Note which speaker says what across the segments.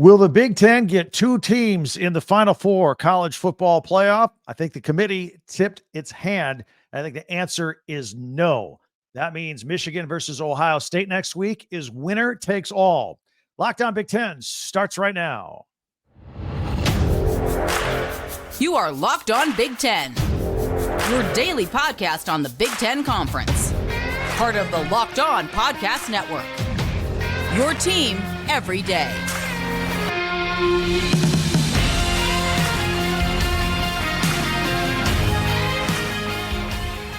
Speaker 1: Will the Big Ten get two teams in the Final Four college football playoff? I think the committee tipped its hand. I think the answer is no. That means Michigan versus Ohio State next week is winner takes all. Locked On Big Ten starts right now.
Speaker 2: You are Locked On Big Ten, your daily podcast on the Big Ten Conference. Part of the Locked On Podcast Network, your team every day.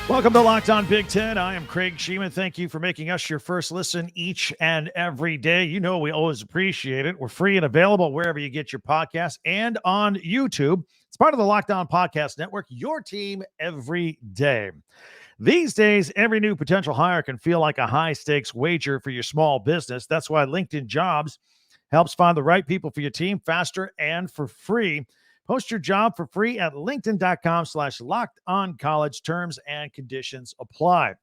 Speaker 1: Welcome to Locked On Big Ten. I am Craig Sheeman. Thank you for making us your first listen each and every day. You know we always appreciate it. We're free and available wherever you get your podcasts and on YouTube. It's part of the Locked On Podcast Network, your team every day. These days, every new potential hire can feel like a high-stakes wager for your small business. That's why LinkedIn Jobs helps find the right people for your team faster and for free. Post your job for free at linkedin.com/lockedoncollege. Terms and conditions apply.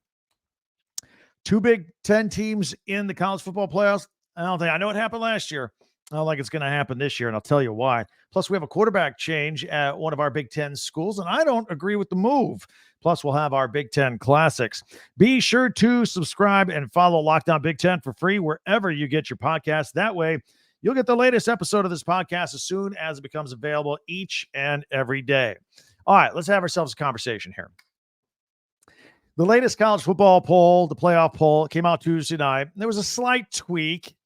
Speaker 1: Two Big Ten teams in the college football playoffs. I know what happened last year. I don't think it's going to happen this year, and I'll tell you why. Plus, we have a quarterback change at one of our Big Ten schools, and I don't agree with the move. Plus, we'll have our Big Ten classics. Be sure to subscribe and follow Locked On Big Ten for free wherever you get your podcasts. That way, you'll get the latest episode of this podcast as soon as it becomes available each and every day. All right, let's have ourselves a conversation here. The latest college football poll, the playoff poll, came out Tuesday night. There was a slight tweak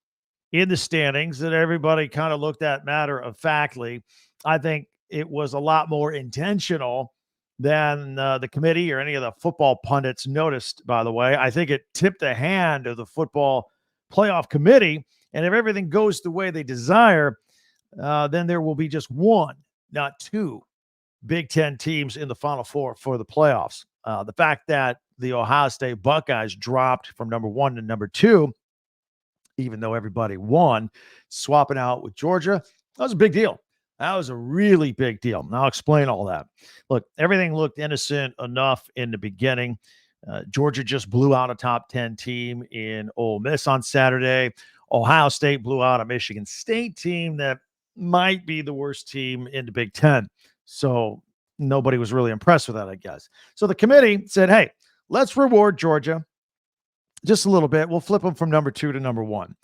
Speaker 1: in the standings that everybody kind of looked at matter-of-factly. I think it was a lot more intentional than the committee or any of the football pundits noticed, by the way. I think it tipped the hand of the football playoff committee. And if everything goes the way they desire, then there will be just one, not two, Big Ten teams in the Final Four for the playoffs. The fact that the Ohio State Buckeyes dropped from number 1 to number 2, even though everybody won, swapping out with Georgia, that was a big deal. That was a really big deal. And I'll explain all that. Look, everything looked innocent enough in the beginning. Georgia just blew out a top 10 team in Ole Miss on Saturday. Ohio State blew out a Michigan State team that might be the worst team in the Big Ten. So nobody was really impressed with that, I guess. So the committee said, hey, let's reward Georgia just a little bit. We'll flip them from number 2 to number 1.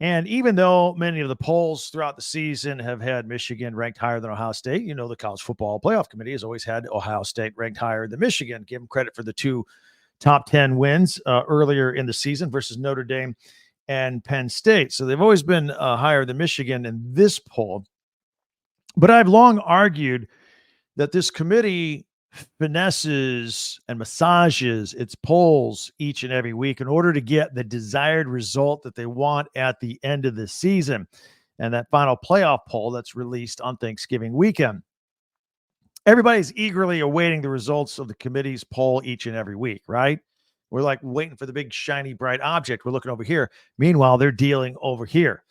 Speaker 1: And even though many of the polls throughout the season have had Michigan ranked higher than Ohio State, you know, the College Football Playoff Committee has always had Ohio State ranked higher than Michigan. Give them credit for the 2 top 10 wins earlier in the season versus Notre Dame and Penn State. So they've always been higher than Michigan in this poll. But I've long argued that this committee finesses and massages its polls each and every week in order to get the desired result that they want at the end of the season. And that final playoff poll that's released on Thanksgiving weekend. Everybody's eagerly awaiting the results of the committee's poll each and every week, right? We're like waiting for the big, shiny, bright object. We're looking over here. Meanwhile, they're dealing over here.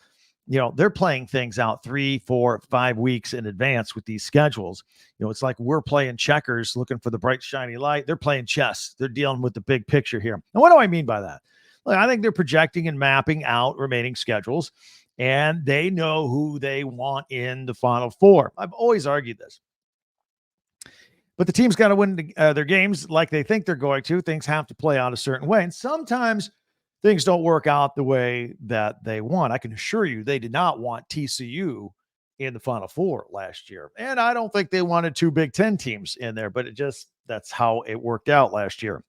Speaker 1: You know, they're playing things out 3, 4, 5 weeks in advance with these schedules. You know, it's like we're playing checkers looking for the bright, shiny light. They're playing chess. They're dealing with the big picture here. And what do I mean by that? Look, I think they're projecting and mapping out remaining schedules, and they know who they want in the Final Four. I've always argued this. But the team's got to win their games like they think they're going to. Things have to play out a certain way. And sometimes things don't work out the way that they want. I can assure you they did not want TCU in the Final Four last year. And I don't think they wanted 2 Big Ten teams in there, but that's how it worked out last year.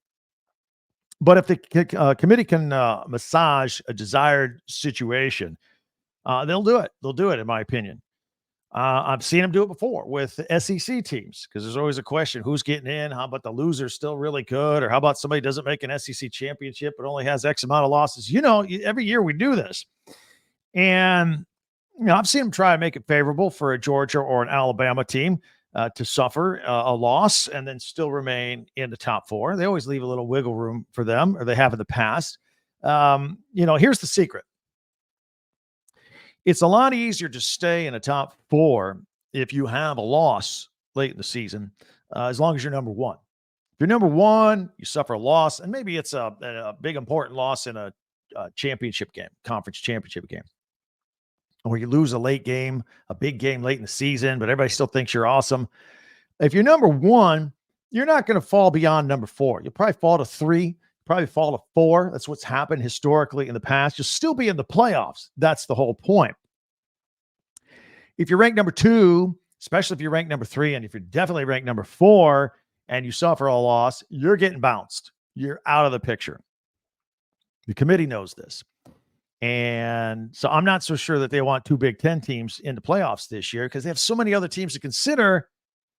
Speaker 1: But if the committee can massage a desired situation, they'll do it. They'll do it, in my opinion. I've seen them do it before with the SEC teams because there's always a question, who's getting in? How about the loser's still really good? Or how about somebody doesn't make an SEC championship but only has X amount of losses? You know, every year we do this. And, you know, I've seen them try to make it favorable for a Georgia or an Alabama team to suffer a loss and then still remain in the top 4. They always leave a little wiggle room for them, or they have in the past. You know, here's the secret. It's a lot easier to stay in the top 4 if you have a loss late in the season, as long as you're number 1. If you're number 1, you suffer a loss, and maybe it's a big important loss in a championship game, conference championship game. or you lose a late game, a big game late in the season, but everybody still thinks you're awesome. If you're number 1, you're not going to fall beyond number 4. You'll probably fall to 3, probably fall to 4. That's what's happened historically in the past. You'll still be in the playoffs. That's the whole point. If you're ranked number 2, especially if you're ranked number 3, and if you're definitely ranked number 4 and you suffer a loss, you're getting bounced. You're out of the picture. The committee knows this. And so I'm not so sure that they want 2 Big Ten teams into playoffs this year because they have so many other teams to consider.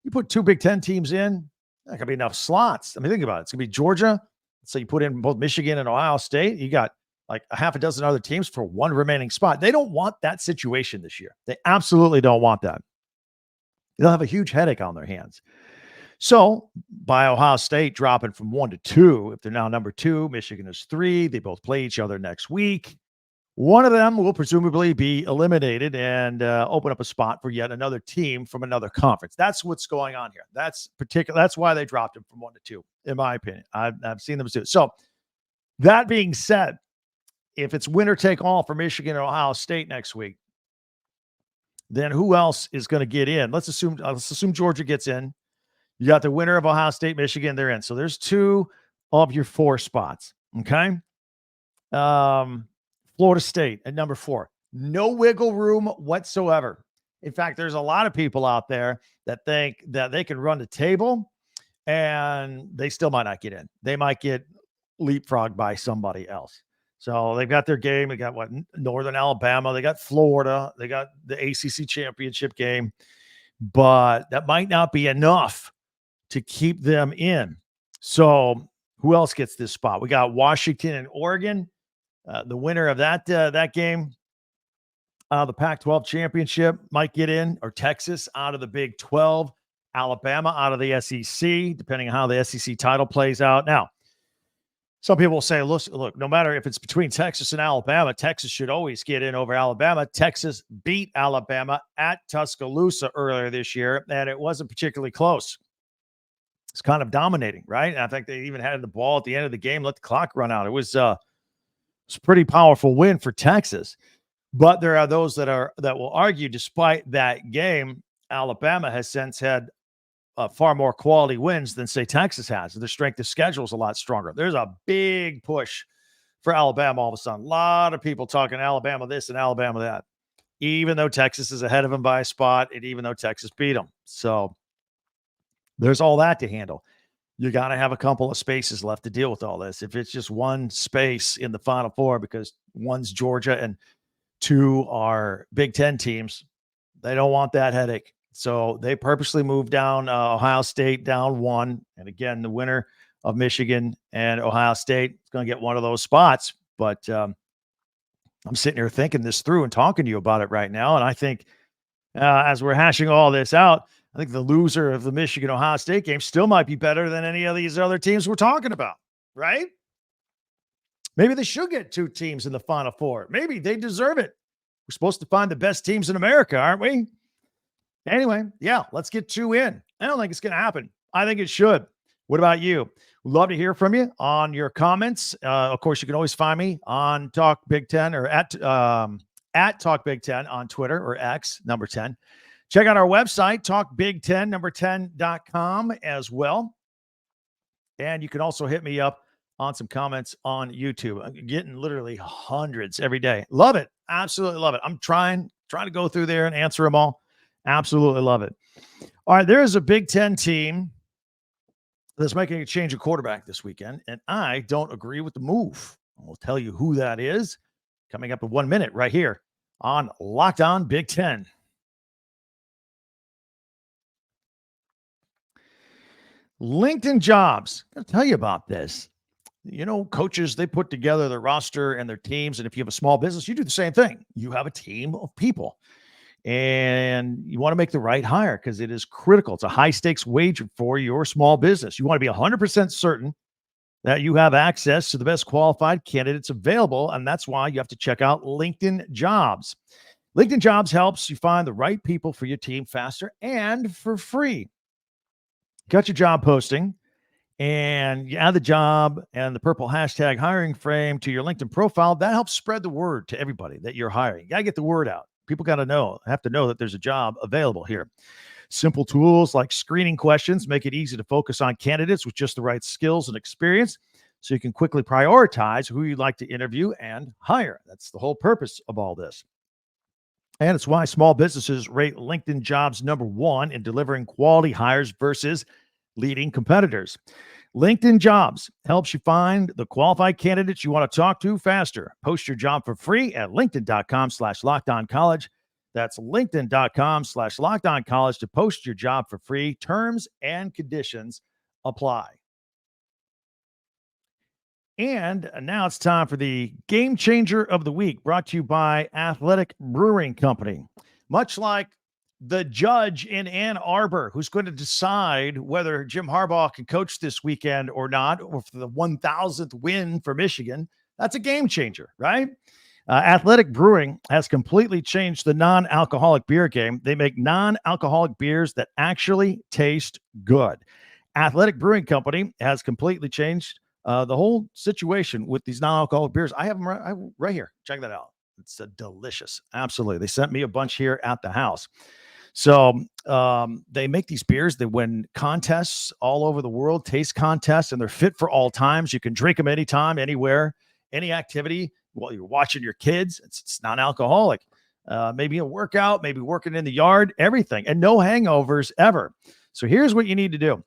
Speaker 1: You put 2 Big Ten teams in, that could be enough slots. I mean, think about it. It's going to be Georgia. So you put in both Michigan and Ohio State. You got like a half a dozen other teams for 1 remaining spot. They don't want that situation this year. They absolutely don't want that. They'll have a huge headache on their hands. So by Ohio State dropping from 1 to 2, if they're now number 2, Michigan is 3. They both play each other next week. One of them will presumably be eliminated and open up a spot for yet another team from another conference. That's what's going on here. That's why they dropped him from 1 to 2, in my opinion. I've seen them do it. So that being said, if it's winner take all for Michigan and Ohio State next week, then who else is going to get in? Let's assume Georgia gets in. You got the winner of Ohio State, Michigan, they're in. So there's 2 of your 4 spots. Okay. Florida State at number 4. No wiggle room whatsoever. In fact, there's a lot of people out there that think that they can run the table and they still might not get in. They might get leapfrogged by somebody else. So they've got their game. They got Northern Alabama. They got Florida. They got the ACC championship game. But that might not be enough to keep them in. So who else gets this spot? We got Washington and Oregon. The winner of that game, the Pac-12 championship might get in, or Texas out of the Big 12, Alabama out of the SEC, depending on how the SEC title plays out. Now, some people will say, look, no matter if it's between Texas and Alabama, Texas should always get in over Alabama. Texas beat Alabama at Tuscaloosa earlier this year, and it wasn't particularly close. It's kind of dominating, right? And I think they even had the ball at the end of the game, let the clock run out. It was a pretty powerful win for Texas. But there are those that will argue, despite that game, Alabama has since had far more quality wins than, say, Texas has. Their strength of schedule is a lot stronger. There's a big push for Alabama all of a sudden. A lot of people talking Alabama this and Alabama that, even though Texas is ahead of them by a spot and even though Texas beat them. So there's all that to handle. You got to have a couple of spaces left to deal with all this. If it's just one space in the Final Four because one's Georgia and 2 are Big Ten teams, they don't want that headache. So they purposely moved down Ohio State down 1. And again, the winner of Michigan and Ohio State is going to get one of those spots. But I'm sitting here thinking this through and talking to you about it right now. And I think as we're hashing all this out, I think the loser of the Michigan-Ohio State game still might be better than any of these other teams we're talking about, right? Maybe they should get 2 teams in the Final Four. Maybe they deserve it. We're supposed to find the best teams in America, aren't we? Anyway, yeah, let's get 2 in. I don't think it's going to happen. I think it should. What about you? We'd love to hear from you on your comments. Of course, you can always find me on Talk Big Ten or at Talk Big Ten on Twitter or X, number 10. Check out our website, talkbig10number10.com as well. And you can also hit me up on some comments on YouTube. I'm getting literally hundreds every day. Love it. Absolutely love it. I'm trying to go through there and answer them all. Absolutely love it. All right, there is a Big Ten team that's making a change of quarterback this weekend, and I don't agree with the move. I'll tell you who that is coming up in 1 minute right here on Locked On Big Ten. LinkedIn Jobs. I'm going to tell you about this. You know, coaches, they put together their roster and their teams. And if you have a small business, you do the same thing. You have a team of people and you want to make the right hire because it is critical. It's a high stakes wager for your small business. You want to be 100% certain that you have access to the best qualified candidates available. And that's why you have to check out LinkedIn Jobs. LinkedIn Jobs helps you find the right people for your team faster and for free. Got your job posting and you add the job and the purple hashtag hiring frame to your LinkedIn profile. That helps spread the word to everybody that you're hiring. You got to get the word out. People have to know that there's a job available here. Simple tools like screening questions make it easy to focus on candidates with just the right skills and experience, so you can quickly prioritize who you'd like to interview and hire. That's the whole purpose of all this. And it's why small businesses rate LinkedIn Jobs #1 in delivering quality hires versus leading competitors. LinkedIn Jobs helps you find the qualified candidates you want to talk to faster. Post your job for free at linkedin.com/lockedoncollege. That's linkedin.com/lockedoncollege to post your job for free. Terms and conditions apply. And now it's time for the Game Changer of the Week, brought to you by Athletic Brewing Company. Much like the judge in Ann Arbor, who's going to decide whether Jim Harbaugh can coach this weekend or not, or for the 1,000th win for Michigan, that's a game changer, right? Athletic Brewing has completely changed the non-alcoholic beer game. They make non-alcoholic beers that actually taste good. Athletic Brewing Company has completely changed the whole situation with these non-alcoholic beers. I have them right here. Check that out. It's delicious. Absolutely. They sent me a bunch here at the house. So they make these beers that win contests all over the world, taste contests, and they're fit for all times. You can drink them anytime, anywhere, any activity. While you're watching your kids, it's non-alcoholic. Maybe a workout, maybe working in the yard, everything, and no hangovers ever. So here's what you need to do.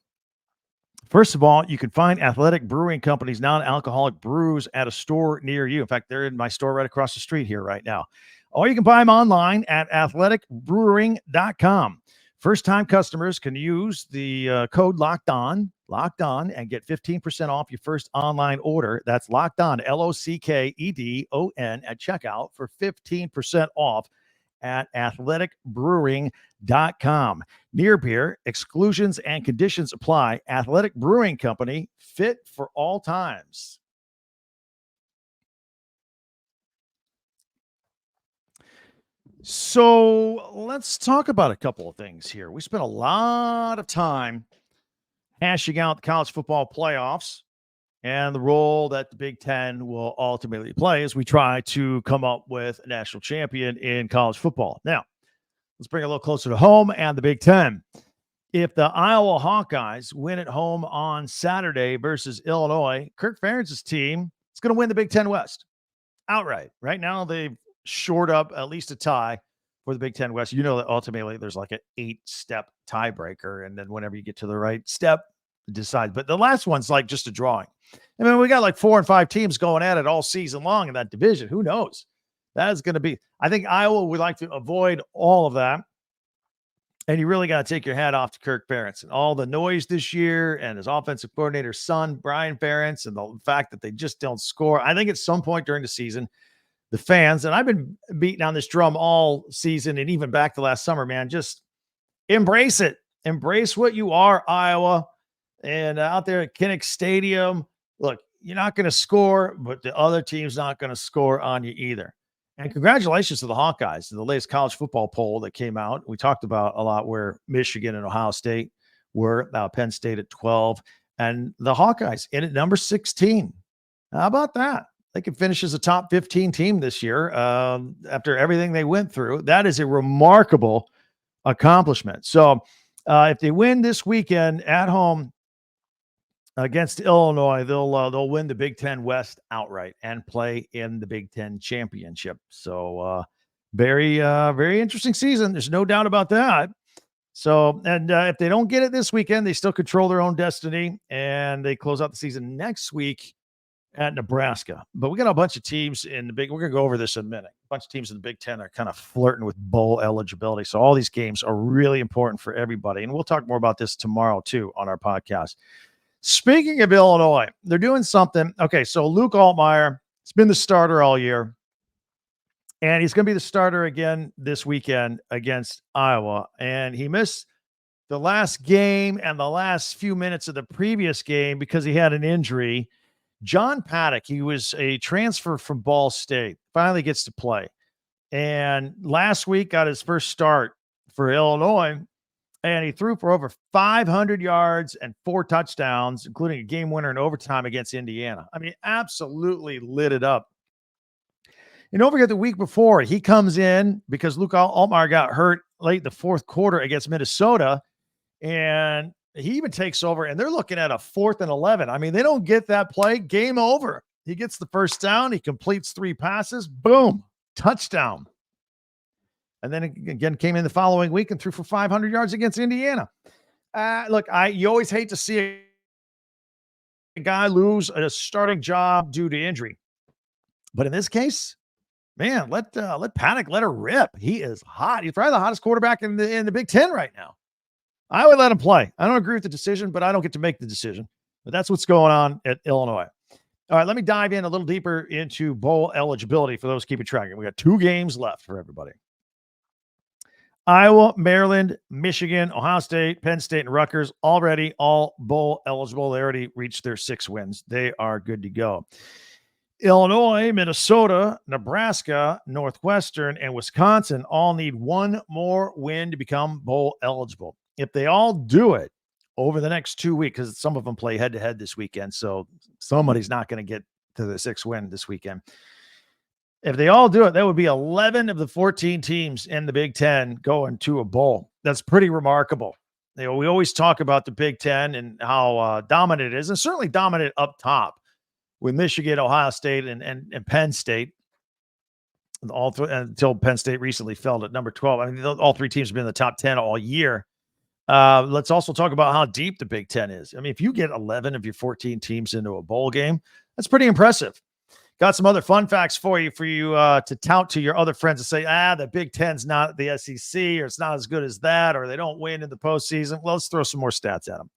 Speaker 1: First of all, you can find Athletic Brewing Company's non-alcoholic brews at a store near you. In fact, they're in my store right across the street here right now. Or you can buy them online at athleticbrewing.com. First-time customers can use the code locked on, and get 15% off your first online order. That's locked on, LOCKEDON at checkout for 15% off at athleticbrewing.com. Near beer, exclusions and conditions apply. Athletic Brewing Company, fit for all times. So let's talk about a couple of things here. We spent a lot of time hashing out the college football playoffs and the role that the Big Ten will ultimately play as we try to come up with a national champion in college football. Now, let's bring it a little closer to home and the Big Ten. If the Iowa Hawkeyes win at home on Saturday versus Illinois, Kirk Ferentz's team is going to win the Big Ten West outright. Right now, they've shored up at least a tie for the Big Ten West. You know that ultimately there's like an 8-step tiebreaker, and then whenever you get to the right step, decide. But the last one's like just a drawing. I mean, we got like 4 and 5 teams going at it all season long in that division. Who knows? That is going to be, I think Iowa would like to avoid all of that. And you really got to take your hat off to Kirk Ferentz and all the noise this year and his offensive coordinator's son, Brian Ferentz, and the fact that they just don't score. I think at some point during the season, the fans, and I've been beating on this drum all season and even back to last summer, man, just embrace it. Embrace what you are, Iowa. And out there at Kinnick Stadium, look, you're not going to score, but the other team's not going to score on you either. And congratulations to the Hawkeyes, the latest college football poll that came out. We talked about a lot where Michigan and Ohio State were, Penn State at 12, and the Hawkeyes in at number 16. How about that? They can finish as a top 15 team this year after everything they went through. That is a remarkable accomplishment. So if they win this weekend at home against Illinois, they'll win the Big Ten West outright and play in the Big Ten championship. So very interesting season. There's no doubt about that. So, and if they don't get it this weekend, they still control their own destiny, and they close out the season next week at Nebraska. But we got a bunch of teams in the we're going to go over this in a minute. A bunch of teams in the Big Ten are kind of flirting with bowl eligibility. So all these games are really important for everybody. And we'll talk more about this tomorrow too on our podcast. Speaking of Illinois, they're doing something. Okay, so Luke Altmaier has been the starter all year, and he's going to be the starter again this weekend against Iowa. And he missed the last game and the last few minutes of the previous game because he had an injury. John Paddock, he was a transfer from Ball State, finally gets to play. And last week got his first start for Illinois, and he threw for over 500 yards and 4 touchdowns, including a game winner in overtime against Indiana. I mean, absolutely lit it up. And don't forget the week before, he comes in because Luke Altmaier got hurt late in the fourth quarter against Minnesota, and he even takes over, and they're looking at a 4th and 11. I mean, they don't get that play, game over. He gets the first down. He completes 3 passes. Boom, touchdown. And then again, came in the following week and threw for 500 yards against Indiana. Look, you always hate to see a guy lose a starting job due to injury. But in this case, man, let Panic let her rip. He is hot. He's probably the hottest quarterback in the Big Ten right now. I would let him play. I don't agree with the decision, but I don't get to make the decision. But that's what's going on at Illinois. All right, let me dive in a little deeper into bowl eligibility for those keeping track. We got 2 games left for everybody. Iowa, Maryland, Michigan, Ohio State, Penn State, and Rutgers already all bowl eligible. They already reached their 6 wins. They are good to go. Illinois, Minnesota, Nebraska, Northwestern, and Wisconsin all need 1 more win to become bowl eligible. If they all do it over the next 2 weeks, because some of them play head-to-head this weekend, so somebody's not going to get to the 6th win this weekend. If they all do it, that would be 11 of the 14 teams in the Big Ten going to a bowl. That's pretty remarkable. We always talk about the Big Ten and how dominant it is, and certainly dominant up top with Michigan, Ohio State, and Penn State. Until Penn State recently fell at number 12. I mean, all 3 teams have been in the top 10 all year. Let's also talk about how deep the Big Ten is. I mean, if you get 11 of your 14 teams into a bowl game, that's pretty impressive. Got some other fun facts for you to tout to your other friends and say, the Big Ten's not the SEC, or it's not as good as that, or they don't win in the postseason. Well, let's throw some more stats at them.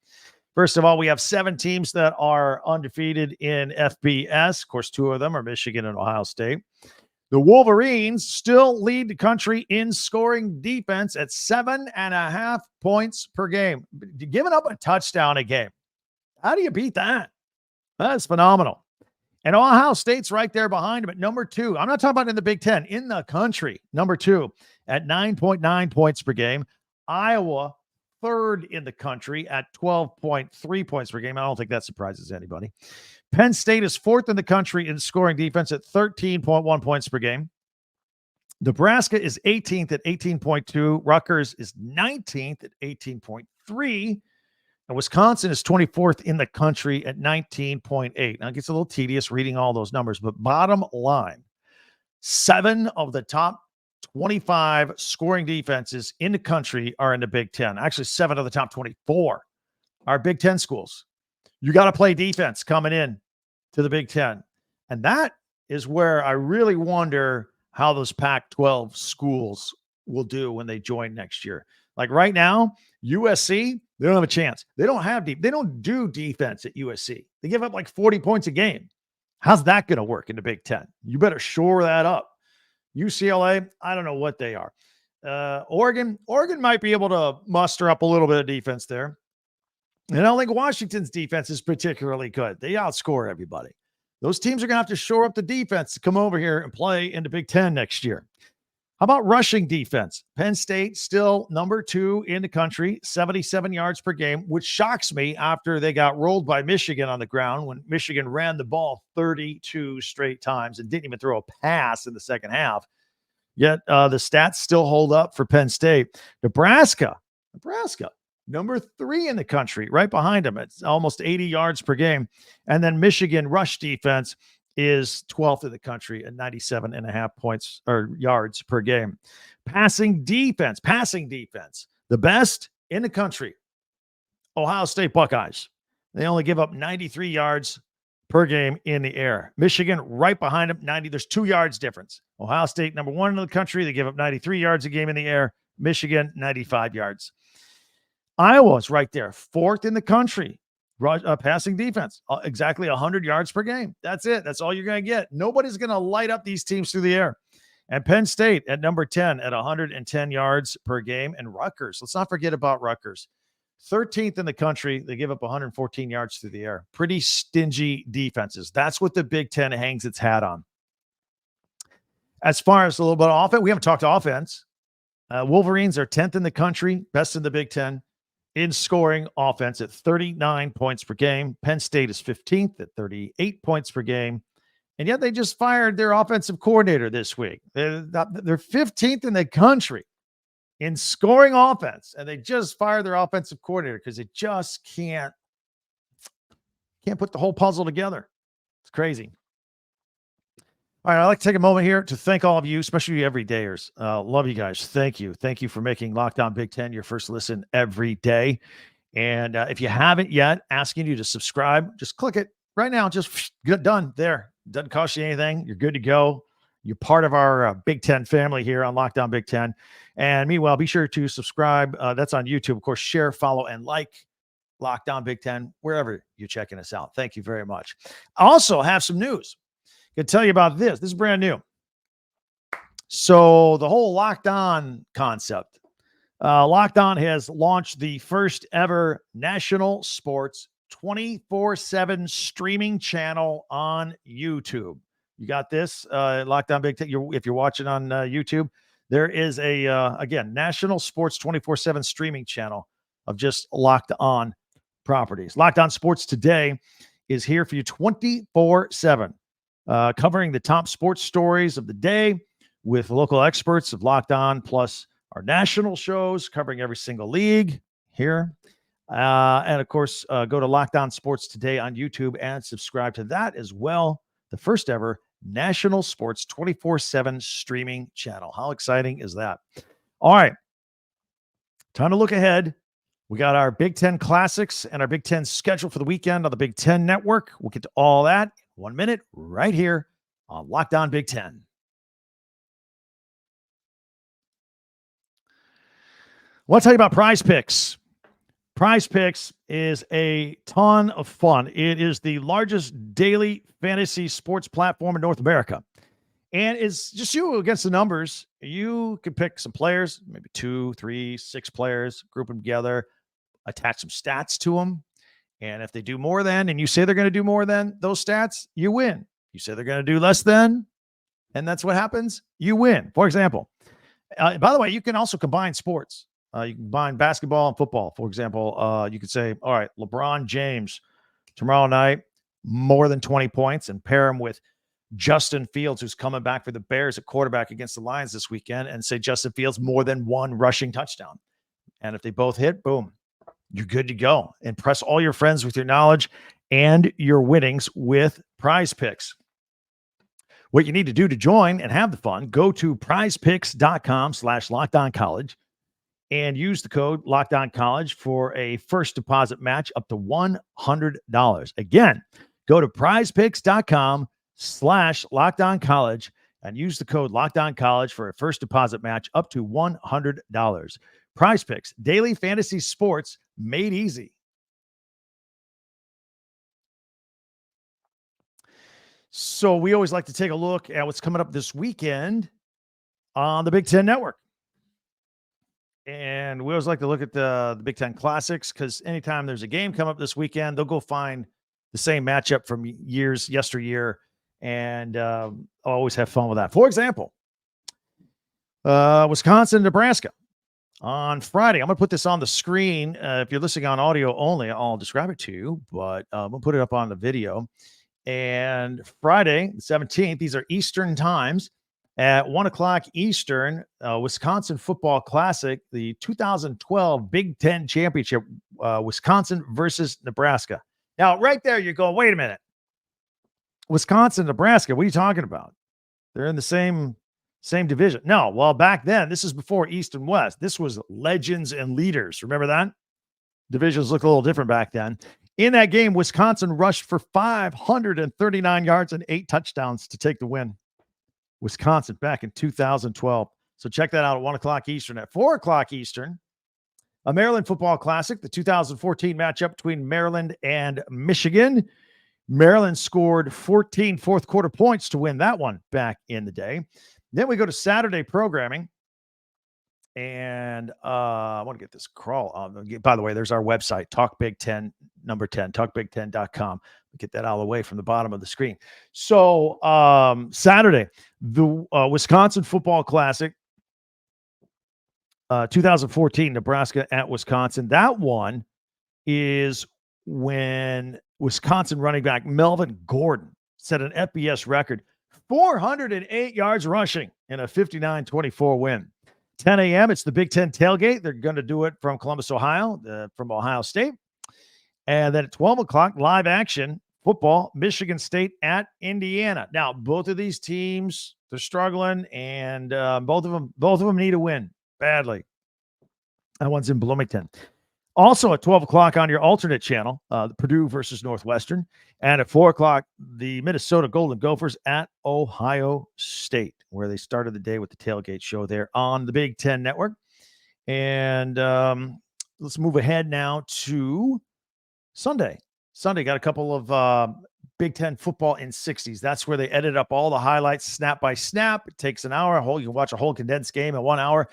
Speaker 1: First of all, we have 7 teams that are undefeated in FBS. Of course, 2 of them are Michigan and Ohio State. The Wolverines still lead the country in scoring defense at 7.5 points per game. Giving up a touchdown a game. How do you beat that? That's phenomenal. And Ohio State's right there behind him at number 2. I'm not talking about in the Big Ten, in the country, number 2 at 9.9 points per game. Iowa, 3rd in the country at 12.3 points per game. I don't think that surprises anybody. Penn State is 4th in the country in scoring defense at 13.1 points per game. Nebraska is 18th at 18.2. Rutgers is 19th at 18.3. And Wisconsin is 24th in the country at 19.8. Now, it gets a little tedious reading all those numbers, but bottom line, 7 of the top 25 scoring defenses in the country are in the Big Ten. Actually, 7 of the top 24 are Big Ten schools. You got to play defense coming in to the Big Ten. And that is where I really wonder how those Pac-12 schools will do when they join next year. Like right now, USC, they don't have a chance. They don't do defense at USC. They give up like 40 points a game. How's that going to work in the Big Ten? You better shore that up. UCLA, I don't know what they are. Oregon might be able to muster up a little bit of defense there. And I don't think Washington's defense is particularly good. They outscore everybody. Those teams are going to have to shore up the defense to come over here and play in the Big Ten next year. How about rushing defense? Penn State still number 2 in the country, 77 yards per game, which shocks me after they got rolled by Michigan on the ground when Michigan ran the ball 32 straight times and didn't even throw a pass in the second half. Yet the stats still hold up for Penn State. Nebraska, number 3 in the country, right behind them. It's almost 80 yards per game. And then Michigan rush defense is 12th in the country at 97.5 points or yards per game. Passing defense, the best in the country, Ohio State Buckeyes. They only give up 93 yards per game in the air. Michigan right behind them, 90. There's 2 yards difference. Ohio State, number 1 in the country. They give up 93 yards a game in the air. Michigan, 95 yards. Iowa's right there, 4th in the country. Passing defense, exactly 100 yards per game. That's it. That's all you're going to get. Nobody's going to light up these teams through the air. And Penn State at number 10 at 110 yards per game. And Rutgers, let's not forget about Rutgers. 13th in the country. They give up 114 yards through the air. Pretty stingy defenses. That's what the Big Ten hangs its hat on. As far as a little bit of offense, we haven't talked offense. Wolverines are 10th in the country, best in the Big Ten in scoring offense at 39 points per game. Penn State is 15th at 38 points per game. And yet they just fired their offensive coordinator this week. They're 15th in the country in scoring offense, and they just fired their offensive coordinator because they just can't put the whole puzzle together. It's crazy. All right, I'd like to take a moment here to thank all of you, especially you everydayers. Love you guys. Thank you. Thank you for making Locked On Big Ten your first listen every day. And if you haven't yet, asking you to subscribe, just click it right now. Just get done there. Doesn't cost you anything. You're good to go. You're part of our Big Ten family here on Locked On Big Ten. And meanwhile, be sure to subscribe. That's on YouTube. Of course, share, follow, and like Locked On Big Ten wherever you're checking us out. Thank you very much. I also have some news. I can tell you about this. This is brand new. So the whole Locked On concept. Locked On has launched the first ever national sports 24/7 streaming channel on YouTube. You got this, Locked On Big Ten. If you're watching on YouTube, there is a, again, national sports 24/7 streaming channel of just Locked On properties. Locked On Sports Today is here for you 24/7, covering the top sports stories of the day with local experts of Locked On, plus our national shows covering every single league here. And of course, go to Locked On Sports Today on YouTube and subscribe to that as well. The first ever national sports 24/7 streaming channel. How exciting is that? All right. Time to look ahead. We got our Big Ten classics and our Big Ten schedule for the weekend on the Big Ten Network. We'll get to all that in 1 minute right here on Locked On Big Ten. I want to tell you about Prize Picks. Prize Picks is a ton of fun. It is the largest daily fantasy sports platform in North America. And it's just you against the numbers. You can pick some players, maybe 2, 3, 6 players, group them together, attach some stats to them. And if they do more than, and you say they're going to do more than those stats, you win. You say they're going to do less than, and that's what happens, you win. For example, by the way, you can also combine sports. You can combine basketball and football. For example, you could say, all right, LeBron James tomorrow night, more than 20 points, and pair him with Justin Fields, who's coming back for the Bears at quarterback against the Lions this weekend, and say Justin Fields more than 1 rushing touchdown. And if they both hit, boom, you're good to go. Impress all your friends with your knowledge and your winnings with Prize Picks. What you need to do to join and have the fun, go to prizepicks.com/lockedoncollege and use the code LOCKEDONCollege for a first deposit match up to $100. Again, go to prizepicks.com/lockedoncollege and use the code LOCKEDONCollege for a first deposit match up to $100. Prize Picks, daily fantasy sports made easy. So we always like to take a look at what's coming up this weekend on the Big Ten Network. And we always like to look at the Big Ten Classics, because anytime there's a game come up this weekend, they'll go find the same matchup from yesteryear, and always have fun with that. For example, Wisconsin, Nebraska on Friday. I'm going to put this on the screen. If you're listening on audio only, I'll describe it to you, but I'm going to put it up on the video. And Friday, the 17th, these are Eastern times. At 1 o'clock Eastern, Wisconsin Football Classic, the 2012 Big Ten Championship, Wisconsin versus Nebraska. Now, right there, you're going, wait a minute. Wisconsin, Nebraska, what are you talking about? They're in the same division. No, well, back then, this is before East and West. This was legends and leaders. Remember that? Divisions look a little different back then. In that game, Wisconsin rushed for 539 yards and 8 touchdowns to take the win. Wisconsin back in 2012. So check that out at 1 o'clock Eastern. At 4 o'clock Eastern, a Maryland Football Classic, the 2014 matchup between Maryland and Michigan. Maryland scored 14 fourth quarter points to win that one back in the day. Then we go to Saturday programming. And I want to get this crawl. By the way, there's our website, Talk Big Ten, number 10, talkbig10.com. Get that out of the way from the bottom of the screen. So Saturday, the Wisconsin Football Classic, 2014, Nebraska at Wisconsin. That one is when Wisconsin running back Melvin Gordon set an FBS record, 408 yards rushing in a 59-24 win. 10 a.m., it's the Big Ten tailgate. They're going to do it from Columbus, Ohio, from Ohio State. And then at 12 o'clock, live action football, Michigan State at Indiana. Now, both of these teams, they're struggling, and both of them need a win badly. That one's in Bloomington. Also at 12 o'clock on your alternate channel, Purdue versus Northwestern. And at 4 o'clock, the Minnesota Golden Gophers at Ohio State, where they started the day with the tailgate show there on the Big Ten Network. And let's move ahead now to Sunday. Sunday got a couple of Big Ten football in 60s. That's where they edit up all the highlights snap by snap. It takes an hour. You can watch a whole condensed game in 1 hour.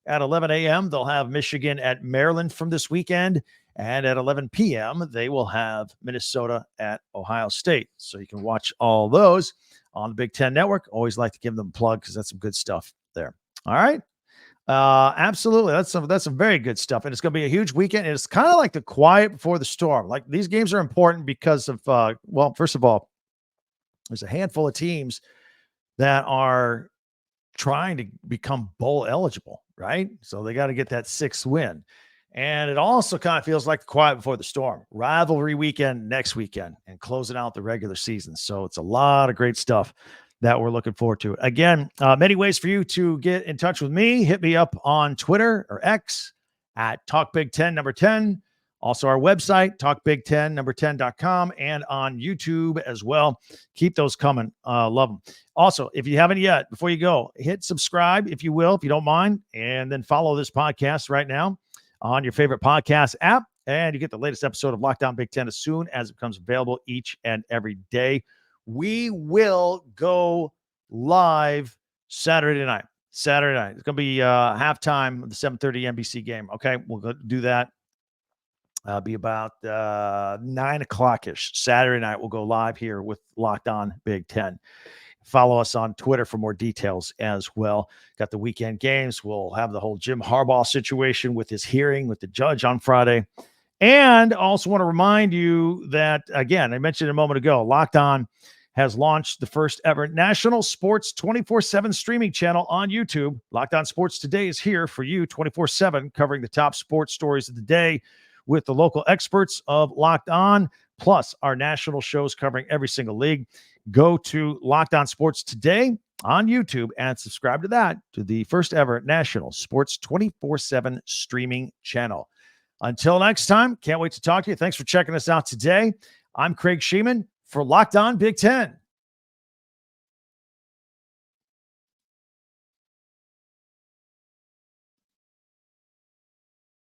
Speaker 1: At 11 a.m., they'll have Michigan at Maryland from this weekend. And at 11 p.m., they will have Minnesota at Ohio State. So you can watch all those on the Big Ten Network. Always like to give them a plug because that's some good stuff there. All right. Absolutely. That's some very good stuff. And it's going to be a huge weekend. And it's kind of like the quiet before the storm. Like, these games are important because of, well, first of all, there's a handful of teams that are trying to become bowl eligible, right? So they got to get that 6th win. And it also kind of feels like the quiet before the storm. Rivalry weekend next weekend and closing out the regular season. So it's a lot of great stuff that we're looking forward to. Again, many ways for you to get in touch with me. Hit me up on Twitter or X at TalkBig10 10. Also our website, TalkBig10 10.com, and on YouTube as well. Keep those coming. Love them. Also, if you haven't yet, before you go, hit subscribe, if you will, if you don't mind, and then follow this podcast right now on your favorite podcast app, and you get the latest episode of Lockdown Big Ten as soon as it becomes available each and every day. We will go live Saturday night. It's going to be halftime of the 7:30 NBC game. Okay, we'll go do that. Be about 9 o'clock-ish. Saturday night, we'll go live here with Locked On Big Ten. Follow us on Twitter for more details as well. Got the weekend games. We'll have the whole Jim Harbaugh situation with his hearing with the judge on Friday. And also want to remind you that, again, I mentioned a moment ago, Locked On has launched the first ever national sports 24/7 streaming channel on YouTube. Locked On Sports Today is here for you 24/7, covering the top sports stories of the day with the local experts of Locked On, plus our national shows covering every single league. Go to Locked On Sports Today on YouTube and subscribe to that, to the first ever national sports 24/7 streaming channel. Until next time, can't wait to talk to you. Thanks for checking us out today. I'm Craig Sheeman for Locked On Big Ten.